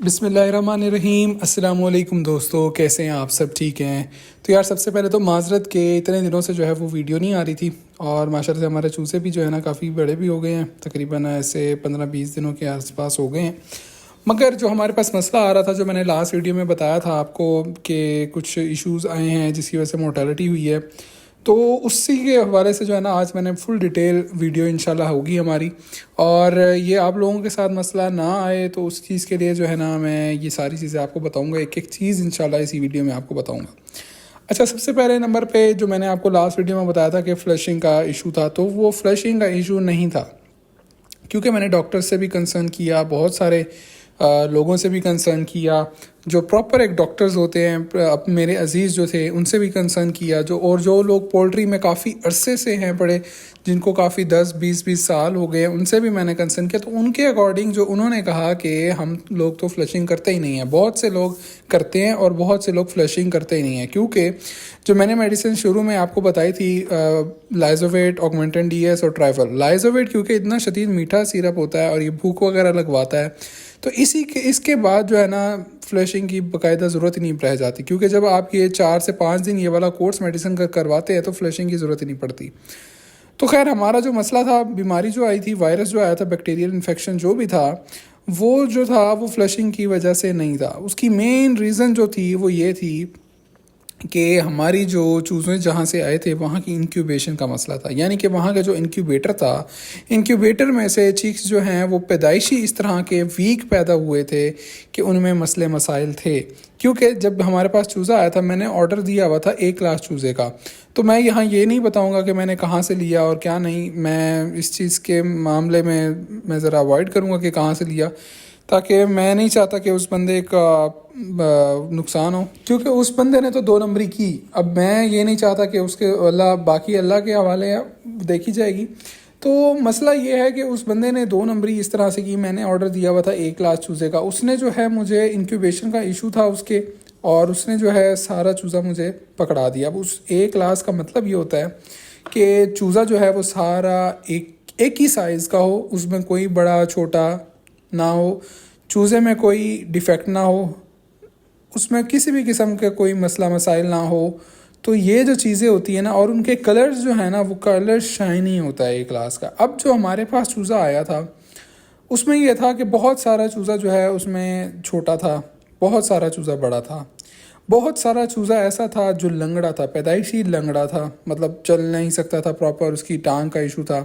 بسم اللہ الرحمن الرحیم۔ السلام علیکم دوستو، کیسے ہیں آپ؟ سب ٹھیک ہیں؟ تو یار سب سے پہلے تو معذرت کہ اتنے دنوں سے جو ہے وہ ویڈیو نہیں آ رہی تھی، اور ماشاءاللہ سے ہمارے چوزے بھی جو ہے نا کافی بڑے بھی ہو گئے ہیں، تقریباً ایسے 15-20 دنوں کے آس پاس ہو گئے ہیں۔ مگر جو ہمارے پاس مسئلہ آ رہا تھا، جو میں نے لاسٹ ویڈیو میں بتایا تھا آپ کو کہ کچھ ایشوز آئے ہیں جس کی وجہ سے مورٹیلٹی ہوئی ہے، تو اسی کے حوالے سے جو ہے نا آج میں نے فل ڈیٹیل ویڈیو انشاءاللہ ہوگی ہماری، اور یہ آپ لوگوں کے ساتھ مسئلہ نہ آئے تو اس چیز کے لیے جو ہے نا میں یہ ساری چیزیں آپ کو بتاؤں گا، ایک ایک چیز انشاءاللہ اسی ویڈیو میں آپ کو بتاؤں گا۔ اچھا، سب سے پہلے نمبر پہ جو میں نے آپ کو لاسٹ ویڈیو میں بتایا تھا کہ فلشنگ کا ایشو تھا، تو وہ فلشنگ کا ایشو نہیں تھا، کیونکہ میں نے ڈاکٹر سے بھی کنسرن کیا، بہت سارے لوگوں سے بھی کنسرن کیا، جو پراپر ایک ڈاکٹرز ہوتے ہیں، میرے عزیز جو تھے ان سے بھی کنسرن کیا، جو لوگ پولٹری میں کافی عرصے سے ہیں پڑے، جن کو کافی 10-20 سال ہو گئے، ان سے بھی میں نے کنسرن کیا۔ تو ان کے اکارڈنگ جو انہوں نے کہا کہ ہم لوگ تو فلشنگ کرتے ہی نہیں ہیں، بہت سے لوگ کرتے ہیں اور بہت سے لوگ فلشنگ کرتے ہی نہیں ہیں، کیونکہ جو میں نے میڈیسن شروع میں آپ کو بتائی تھی، لائزوویٹ، آگمنٹن ڈی ایس اور ٹرائفل۔ لائزوویٹ کیونکہ اتنا شدید میٹھا سیرپ ہوتا ہے اور یہ بھوک وغیرہ لگواتا ہے، تو اس کے بعد جو ہے نا فلشنگ کی باقاعدہ ضرورت ہی نہیں رہ جاتی، کیونکہ جب آپ یہ 4 سے 5 دن یہ والا کورس میڈیسن کا کرواتے ہیں تو فلشنگ کی ضرورت ہی نہیں پڑتی۔ تو خیر، ہمارا جو مسئلہ تھا، بیماری جو آئی تھی، وائرس جو آیا تھا، بیکٹیریل انفیکشن جو بھی تھا، وہ فلشنگ کی وجہ سے نہیں تھا۔ اس کی مین ریزن جو تھی وہ یہ تھی کہ ہماری جو چوزیں جہاں سے آئے تھے وہاں کی انکیوبیشن کا مسئلہ تھا، یعنی کہ وہاں کا جو انکیوبیٹر تھا، انکیوبیٹر میں سے چیکس جو ہیں وہ پیدائشی اس طرح کے ویک پیدا ہوئے تھے کہ ان میں مسائل تھے۔ کیونکہ جب ہمارے پاس چوزہ آیا تھا، میں نے آرڈر دیا ہوا تھا ایک کلاس چوزے کا، تو میں یہاں یہ نہیں بتاؤں گا کہ میں نے کہاں سے لیا اور کیا نہیں، میں اس چیز کے معاملے میں ذرا اوائڈ کروں گا کہ کہاں سے لیا، تاکہ میں نہیں چاہتا کہ اس بندے کا نقصان ہو، کیونکہ اس بندے نے تو 2 نمبری کی۔ اب میں یہ نہیں چاہتا کہ اس کے باقی اللہ کے حوالے دیکھی جائے گی۔ تو مسئلہ یہ ہے کہ اس بندے نے 2 نمبری اس طرح سے کی۔ میں نے آرڈر دیا ہوا تھا ایک کلاس چوزے کا، اس نے جو ہے مجھے انکیوبیشن کا ایشو تھا اس کے، اور اس نے جو ہے سارا چوزہ مجھے پکڑا دیا۔ اب اس ایک کلاس کا مطلب یہ ہوتا ہے کہ چوزہ جو ہے وہ سارا ایک ہی سائز کا ہو، اس میں کوئی بڑا چھوٹا نہ ہو، چوزے میں کوئی ڈیفیکٹ نہ ہو، اس میں کسی بھی قسم کے کوئی مسائل نہ ہو۔ تو یہ جو چیزیں ہوتی ہیں نا، اور ان کے کلرز جو ہیں نا، وہ کلر شائنی ہوتا ہے ایک کلاس کا۔ اب جو ہمارے پاس چوزہ آیا تھا اس میں یہ تھا کہ بہت سارا چوزہ جو ہے اس میں چھوٹا تھا، بہت سارا چوزہ بڑا تھا، بہت سارا چوزہ ایسا تھا جو لنگڑا تھا، پیدائشی لنگڑا تھا، مطلب چل نہیں سکتا تھا پراپر، اس کی ٹانگ کا ایشو تھا۔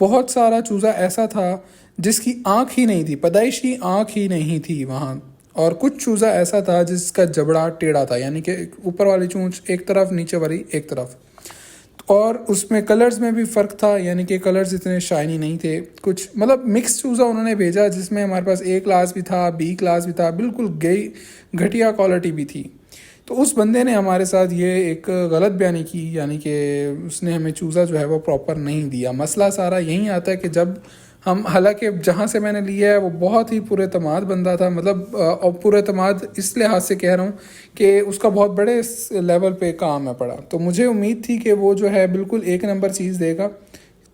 بہت سارا چوزہ ایسا تھا جس کی آنکھ ہی نہیں تھی، پیدائشی آنکھ ہی نہیں تھی وہاں، اور کچھ چوزہ ایسا تھا جس کا جبڑا ٹیڑھا تھا، یعنی کہ اوپر والی چونچ ایک طرف، نیچے والی ایک طرف، اور اس میں کلرز میں بھی فرق تھا، یعنی کہ کلرز اتنے شائنی نہیں تھے۔ کچھ مطلب مکس چوزہ انہوں نے بھیجا جس میں ہمارے پاس A کلاس بھی تھا، B کلاس بھی تھا، بالکل گھٹیا کوالٹی بھی تھی۔ تو اس بندے نے ہمارے ساتھ یہ ایک غلط بیانی کی، یعنی کہ اس نے ہمیں چوزہ جو ہے وہ پراپر نہیں دیا۔ مسئلہ سارا یہی آتا ہے کہ جب حالانکہ جہاں سے میں نے لیا ہے وہ بہت ہی پورے اعتماد بندہ تھا، مطلب پورے اعتماد اس لحاظ سے کہہ رہا ہوں کہ اس کا بہت بڑے لیول پہ کام ہے پڑا، تو مجھے امید تھی کہ وہ جو ہے بالکل 1 نمبر چیز دے گا،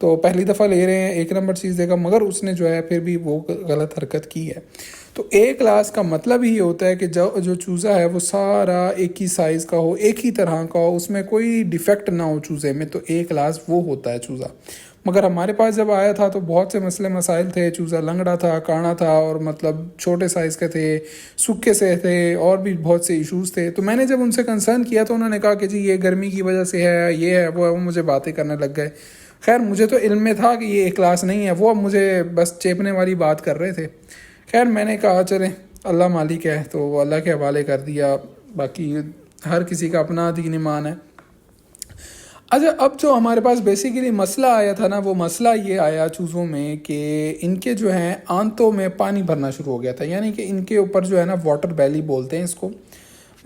تو پہلی دفعہ لے رہے ہیں 1 نمبر چیز دے گا، مگر اس نے جو ہے پھر بھی وہ غلط حرکت کی ہے۔ تو ایک کلاس کا مطلب ہی ہوتا ہے کہ جو چوزہ ہے وہ سارا ایک ہی سائز کا ہو، ایک ہی طرح کا ہو، اس میں کوئی ڈیفیکٹ نہ ہو چوزے میں، تو ایک کلاس وہ ہوتا ہے چوزہ۔ مگر ہمارے پاس جب آیا تھا تو بہت سے مسائل تھے، چوزہ لنگڑا تھا، کانا تھا، اور مطلب چھوٹے سائز کے تھے، سکے سے تھے، اور بھی بہت سے ایشوز تھے۔ تو میں نے جب ان سے کنسرن کیا تو انہوں نے کہا کہ جی یہ گرمی کی وجہ سے ہے، یہ ہے، وہ مجھے باتیں کرنے لگ گئے۔ خیر مجھے تو علم میں تھا کہ یہ ایک کلاس نہیں ہے، وہ مجھے بس چیپنے والی بات کر رہے تھے۔ خیر میں نے کہا چلیں اللہ مالک ہے، تو وہ اللہ کے حوالے کر دیا، باقی ہر کسی کا اپنا دین ایمان ہے۔ اچھا، اب جو ہمارے پاس بیسیکلی مسئلہ آیا تھا نا، وہ مسئلہ یہ آیا چوزوں میں کہ ان کے جو ہیں آنتوں میں پانی بھرنا شروع ہو گیا تھا، یعنی کہ ان کے اوپر جو ہے نا واٹر بیلی بولتے ہیں اس کو۔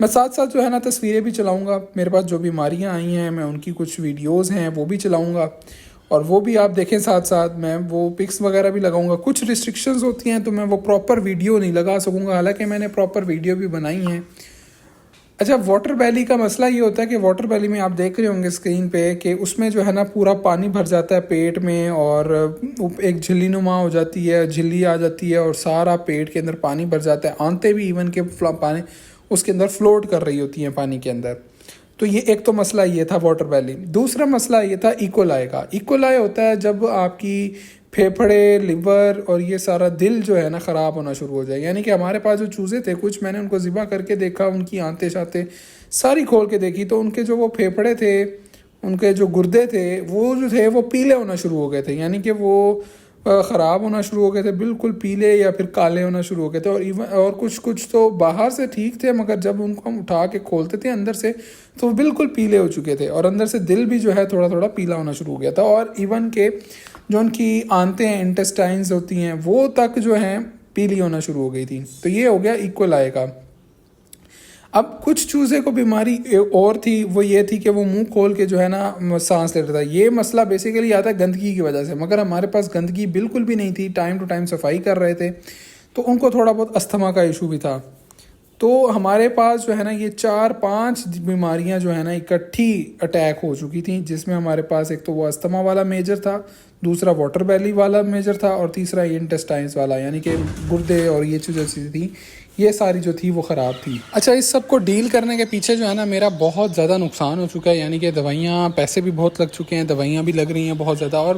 میں ساتھ ساتھ جو ہے نا تصویریں بھی چلاؤں گا، میرے پاس جو بیماریاں آئی ہیں میں ان کی کچھ ویڈیوز ہیں وہ بھی چلاؤں گا، اور وہ بھی آپ دیکھیں، ساتھ ساتھ میں وہ پکس وغیرہ بھی لگاؤں گا۔ کچھ ریسٹرکشنز ہوتی ہیں تو میں وہ پراپر ویڈیو نہیں لگا سکوں گا، حالانکہ میں نے پراپر ویڈیو بھی بنائی ہیں، اچھا، واٹر بیلی کا مسئلہ یہ ہوتا ہے کہ واٹر بیلی میں آپ دیکھ رہے ہوں گے اسکرین پہ کہ اس میں جو ہے نا پورا پانی بھر جاتا ہے پیٹ میں، اور ایک جھلی نما ہو جاتی ہے، جھلی آ جاتی ہے، اور سارا پیٹ کے اندر پانی بھر جاتا ہے، آنتے بھی ایون کہ پانی اس کے اندر فلوٹ کر رہی ہوتی ہیں پانی کے اندر. تو یہ ایک تو مسئلہ یہ تھا واٹر بیلی. دوسرا مسئلہ یہ تھا ایکولائی کا. ایکولائی ہوتا ہے جب آپ کی پھیپھڑے، لیور اور یہ سارا دل جو ہے نا خراب ہونا شروع ہو جائے. یعنی کہ ہمارے پاس جو چوزے تھے کچھ، میں نے ان کو ذبح کر کے دیکھا، ان کی آنتیں شانتیں ساری کھول کے دیکھی، تو ان کے جو وہ پھیپھڑے تھے، ان کے جو گردے تھے، وہ جو تھے وہ پیلے ہونا شروع ہو گئے تھے. یعنی کہ وہ خراب ہونا شروع ہو گئے تھے، بالکل پیلے یا پھر کالے ہونا شروع ہو گئے تھے. اور کچھ تو باہر سے ٹھیک تھے، مگر جب ان کو ہم اٹھا کے کھولتے تھے اندر سے تو وہ بالکل پیلے ہو چکے تھے، اور اندر سے دل بھی جو ہے تھوڑا تھوڑا پیلا ہونا شروع ہو گیا تھا. اور ایون کہ جو ان کی آنتیں ہیں، انٹسٹائنز ہوتی ہیں، وہ تک جو ہیں پیلی ہونا شروع ہو گئی تھی. تو یہ ہو گیا ایکولائی کا. اب کچھ چوزے کو بیماری اور تھی، وہ یہ تھی کہ وہ منہ کھول کے جو ہے نا سانس لیتا تھا. یہ مسئلہ بیسیکلی آتا ہے گندگی کی وجہ سے، مگر ہمارے پاس گندگی بالکل بھی نہیں تھی، ٹائم ٹو ٹائم صفائی کر رہے تھے، تو ان کو تھوڑا بہت استھما کا ایشو بھی تھا. تو ہمارے پاس جو ہے نا یہ 4-5 بیماریاں جو ہے نا اکٹھی اٹیک ہو چکی تھیں، جس میں ہمارے پاس ایک تو وہ استھما والا میجر تھا، دوسرا واٹر بیلی والا میجر تھا، اور تیسرا یہ انٹسٹائنس والا، یعنی کہ گردے اور یہ چیزیں تھیں، یہ ساری جو تھی وہ خراب تھی. اچھا، اس سب کو ڈیل کرنے کے پیچھے جو ہے نا میرا بہت زیادہ نقصان ہو چکا ہے. یعنی کہ دوائیاں، پیسے بھی بہت لگ چکے ہیں، دوائیاں بھی لگ رہی ہیں بہت زیادہ.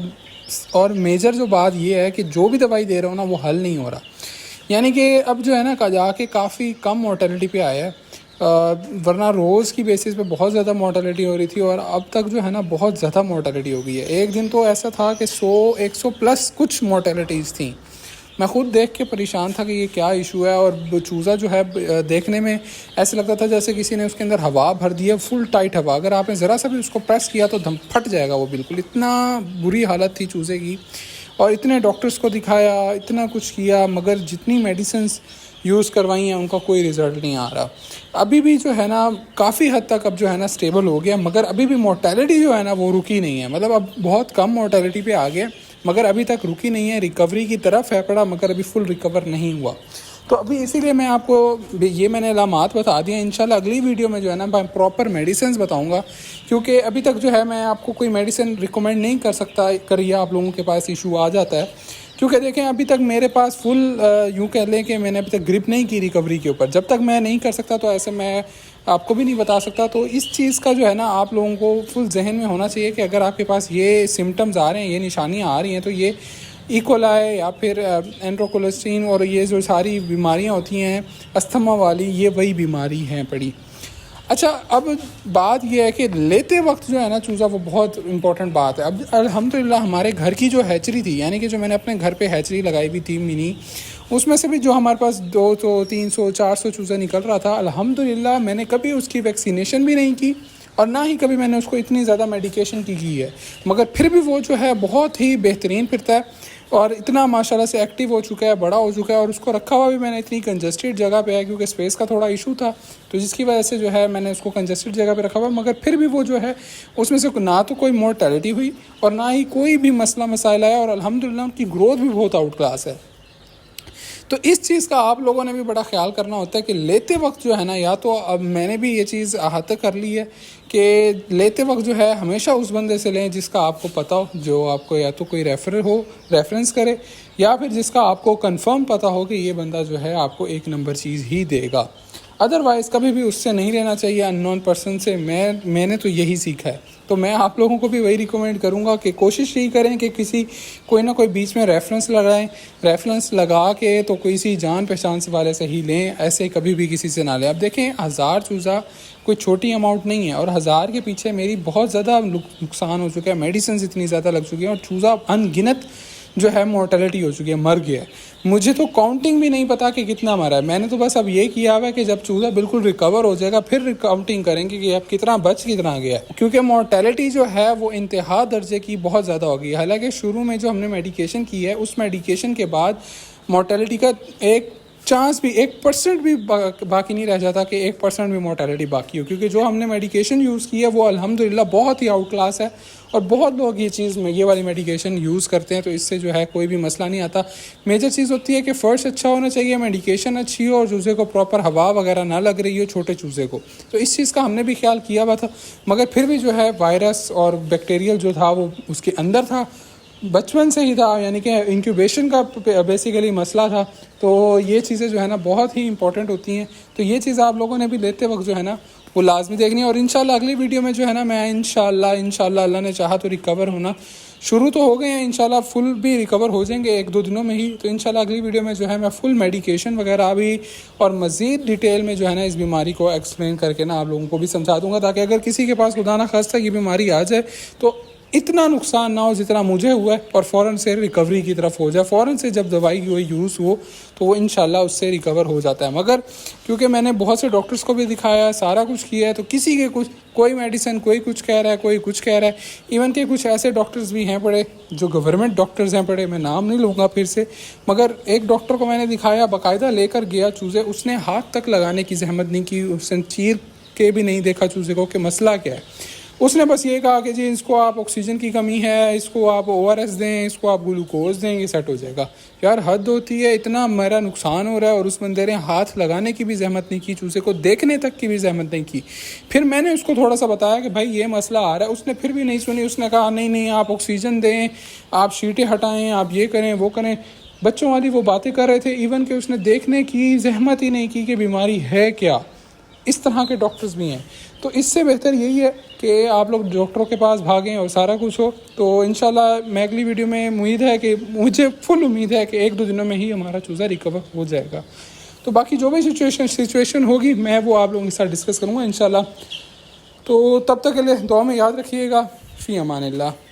اور میجر جو بات یہ ہے کہ جو بھی دوائی دے رہا ہوں نا وہ حل نہیں ہو رہا. یعنی کہ اب جو ہے نا جا کے کافی کم مورٹیلٹی پہ آیا ہے، ورنہ روز کی بیسس پہ بہت زیادہ مورٹیلٹی ہو رہی تھی، اور اب تک جو ہے نا بہت زیادہ مورٹیلٹی ہو گئی ہے. ایک دن تو ایسا تھا کہ 100 پلس کچھ مورٹیلٹیز تھیں. میں خود دیکھ کے پریشان تھا کہ یہ کیا ایشو ہے. اور چوزا جو ہے دیکھنے میں ایسے لگتا تھا جیسے کسی نے اس کے اندر ہوا بھر دی ہے، فل ٹائٹ ہوا. اگر آپ نے ذرا سا بھی اس کو پریس کیا تو پھٹ جائے گا وہ بالکل. اتنا بری حالت تھی چوزے کی، اور اتنے ڈاکٹرز کو دکھایا، اتنا کچھ کیا، مگر جتنی میڈیسنز یوز کروائی ہیں ان کا کوئی رزلٹ نہیں آ رہا. ابھی بھی جو ہے نا کافی حد تک اب جو ہے نا اسٹیبل ہو گیا، مگر ابھی بھی مورٹیلٹی جو ہے نا وہ رکی نہیں ہے. مطلب اب بہت کم مورٹیلٹی پہ آ گیا، مگر ابھی تک رکی نہیں ہے. ریکوری کی طرف ہے پڑا، مگر ابھی فل ریکور نہیں ہوا. تو ابھی اسی لیے میں آپ کو یہ میں نے علامات بتا دیا. انشاءاللہ اگلی ویڈیو میں جو ہے نا میں پراپر میڈیسنز بتاؤں گا، کیونکہ ابھی تک جو ہے میں آپ کو کوئی میڈیسن ریکمینڈ نہیں کر سکتا. کریے آپ لوگوں کے پاس ایشو آ جاتا ہے، کیونکہ دیکھیں ابھی تک میرے پاس فل یوں کہہ لیں کہ میں نے ابھی تک گرپ نہیں کی ریکوری کے اوپر. جب تک میں نہیں کر سکتا تو ایسے میں آپ کو بھی نہیں بتا سکتا. تو اس چیز کا جو ہے نا آپ لوگوں کو فل ذہن میں ہونا چاہیے کہ اگر آپ کے پاس یہ سمٹمز آ رہے ہیں، یہ نشانیاں آ رہی ہیں، تو یہ ایکولائی یا پھر اینٹروکولسٹین اور یہ جو ساری بیماریاں ہوتی ہیں استھما والی، یہ وہی بیماری ہیں پڑی. اچھا، اب بات یہ ہے کہ لیتے وقت جو ہے نا چوزا وہ بہت امپورٹنٹ بات ہے. اب الحمدللہ ہمارے گھر کی جو ہیچری تھی، یعنی کہ جو میں نے اپنے گھر پہ ہیچری لگائی ہوئی تھی منی، اس میں سے بھی جو ہمارے پاس 200 300 400 چوزا نکل رہا تھا. الحمدللہ میں نے کبھی اس کی ویکسینیشن بھی نہیں کی، اور نہ ہی کبھی میں نے اس کو اتنی زیادہ میڈیکیشن کی ہے، مگر پھر بھی وہ جو ہے بہت ہی بہترین پھرتا ہے، اور اتنا ماشاءاللہ سے ایکٹیو ہو چکا ہے، بڑا ہو چکا ہے. اور اس کو رکھا ہوا بھی میں نے اتنی کنجسٹڈ جگہ پہ ہے، کیونکہ اسپیس کا تھوڑا ایشو تھا، تو جس کی وجہ سے جو ہے میں نے اس کو کنجسٹڈ جگہ پہ رکھا ہوا. مگر پھر بھی وہ جو ہے اس میں سے نہ تو کوئی مورٹیلٹی ہوئی اور نہ ہی کوئی بھی مسئلہ مسائل آیا، اور الحمدللہ ان کی گروتھ بھی بہت آؤٹ کلاس ہے. تو اس چیز کا آپ لوگوں نے بھی بڑا خیال کرنا ہوتا ہے کہ لیتے وقت جو ہے نا، یا تو اب میں نے بھی یہ چیز احاطہ کر لی ہے کہ لیتے وقت جو ہے ہمیشہ اس بندے سے لیں جس کا آپ کو پتہ ہو، جو آپ کو یا تو کوئی ریفرنس کرے، یا پھر جس کا آپ کو کنفرم پتہ ہو کہ یہ بندہ جو ہے آپ کو 1 نمبر چیز ہی دے گا. ادروائز کبھی بھی اس سے نہیں لینا چاہیے، ان نون پرسن سے. میں نے تو یہی سیکھا ہے. تو میں آپ لوگوں کو بھی وہی ریکمینڈ کروں گا کہ کوشش یہی کریں کہ کوئی نہ کوئی بیچ میں ریفرنس لگائیں. ریفرنس لگا کے تو کسی جان پہچان سے والے سے ہی لیں، ایسے کبھی بھی کسی سے نہ لیں. اب دیکھیں 1000 چوزا کوئی چھوٹی اماؤنٹ نہیں ہے، اور 1000 کے پیچھے میری بہت زیادہ نقصان ہو چکا ہے، میڈیسنز اتنی زیادہ لگ چکی ہیں، اور چوزا ان گنت جو ہے مورٹیلٹی ہو چکی ہے، مر گیا ہے. مجھے تو کاؤنٹنگ بھی نہیں پتا کہ کتنا مرا ہے. میں نے تو بس اب یہ کیا ہوا ہے کہ جب چوزا بالکل ریکور ہو جائے گا پھر کاؤنٹنگ کریں گے کہ اب کتنا کتنا گیا ہے، کیونکہ مورٹیلٹی جو ہے وہ انتہا درجے کی بہت زیادہ ہو گئی ہے. حالانکہ شروع میں جو ہم نے میڈیکیشن کی ہے، اس میڈیکیشن کے بعد مورٹیلٹی کا ایک چانس بھی 1% بھی باقی نہیں رہ جاتا کہ 1% بھی مورٹیلٹی باقی ہو، کیونکہ جو ہم نے میڈیکیشن یوز کی ہے وہ الحمدللہ بہت ہی آؤٹ کلاس ہے، اور بہت لوگ یہ والی میڈیکیشن یوز کرتے ہیں، تو اس سے جو ہے کوئی بھی مسئلہ نہیں آتا۔ میجر چیز ہوتی ہے کہ فرسٹ اچھا ہونا چاہیے، میڈیکیشن اچھی ہو، اور چوزے کو پراپر ہوا وغیرہ نہ لگ رہی ہو چھوٹے چوزے کو، تو اس چیز کا ہم نے بھی خیال کیا ہوا تھا، مگر پھر بھی جو ہے وائرس اور بیکٹیریل جو تھا وہ اس کے اندر تھا، بچپن سے ہی تھا، یعنی کہ انکیوبیشن کا بیسیکلی مسئلہ تھا۔ تو یہ چیزیں جو ہے نا بہت ہی امپورٹنٹ ہوتی ہیں، تو یہ چیز آپ لوگوں نے بھی لیتے وقت جو ہے نا وہ لازمی دیکھنی ہے۔ اور انشاءاللہ اگلی ویڈیو میں جو ہے نا میں انشاءاللہ اللہ نے چاہا تو ریکور ہونا شروع تو ہو گئے ہیں، انشاءاللہ فل بھی ریکور ہو جائیں گے 1-2 دنوں میں ہی، تو انشاءاللہ اگلی ویڈیو میں جو ہے میں فل میڈیکیشن وغیرہ بھی اور مزید ڈیٹیل میں جو ہے نا اس بیماری کو ایکسپلین کر کے نا آپ لوگوں کو بھی سمجھا دوں گا، تاکہ اگر کسی کے پاس خدا نہ خواستہ یہ بیماری آ جائے تو اتنا نقصان نہ ہو جتنا مجھے ہوا ہے، اور فوراً سے ریکوری کی طرف ہو جائے، فوراً سے جب دوائی یوز ہو تو وہ انشاءاللہ اس سے ریکور ہو جاتا ہے۔ مگر کیونکہ میں نے بہت سے ڈاکٹرز کو بھی دکھایا ہے، سارا کچھ کیا ہے، تو کسی کے کوئی میڈیسن کوئی کچھ کہہ رہا ہے، کوئی کچھ کہہ رہا ہے، ایون کہ کچھ ایسے ڈاکٹرز بھی ہیں پڑے جو گورنمنٹ ڈاکٹرز ہیں پڑے، میں نام نہیں لوں گا پھر سے، مگر ایک ڈاکٹر کو میں نے دکھایا، باقاعدہ لے کر گیا چوزے، اس نے ہاتھ تک لگانے کی زحمت نہیں کی، اس نے چیر کے بھی نہیں دیکھا چوزے کو کہ مسئلہ کیا ہے، اس نے بس یہ کہا کہ جی اس کو آپ آکسیجن کی کمی ہے، اس کو آپ ORS دیں، اس کو آپ گلوکوز دیں، یہ سیٹ ہو جائے گا۔ یار حد ہوتی ہے، اتنا میرا نقصان ہو رہا ہے اور اس بندے نے ہاتھ لگانے کی بھی زحمت نہیں کی، چوزے کو دیکھنے تک کی بھی زحمت نہیں کی۔ پھر میں نے اس کو تھوڑا سا بتایا کہ بھائی یہ مسئلہ آ رہا ہے، اس نے پھر بھی نہیں سنی، اس نے کہا نہیں آپ آکسیجن دیں، آپ شیٹیں ہٹائیں، آپ یہ کریں وہ کریں، بچوں والی وہ باتیں کر رہے تھے، ایون کہ اس نے دیکھنے کی زحمت ہی نہیں کی کہ بیماری ہے کیا۔ اس طرح کے ڈاکٹرز بھی ہیں، تو اس سے بہتر یہی ہے کہ آپ لوگ ڈاکٹروں کے پاس بھاگیں اور سارا کچھ ہو۔ تو انشاءاللہ میں اگلی ویڈیو میں مجھے فل امید ہے کہ 1-2 دنوں میں ہی ہمارا چوزہ ریکور ہو جائے گا۔ تو باقی جو بھی سچویشن ہوگی میں وہ آپ لوگوں کے ساتھ ڈسکس کروں گا انشاءاللہ۔ تو تب تک کے لیے دعا میں یاد رکھیے گا۔ فی امان اللہ۔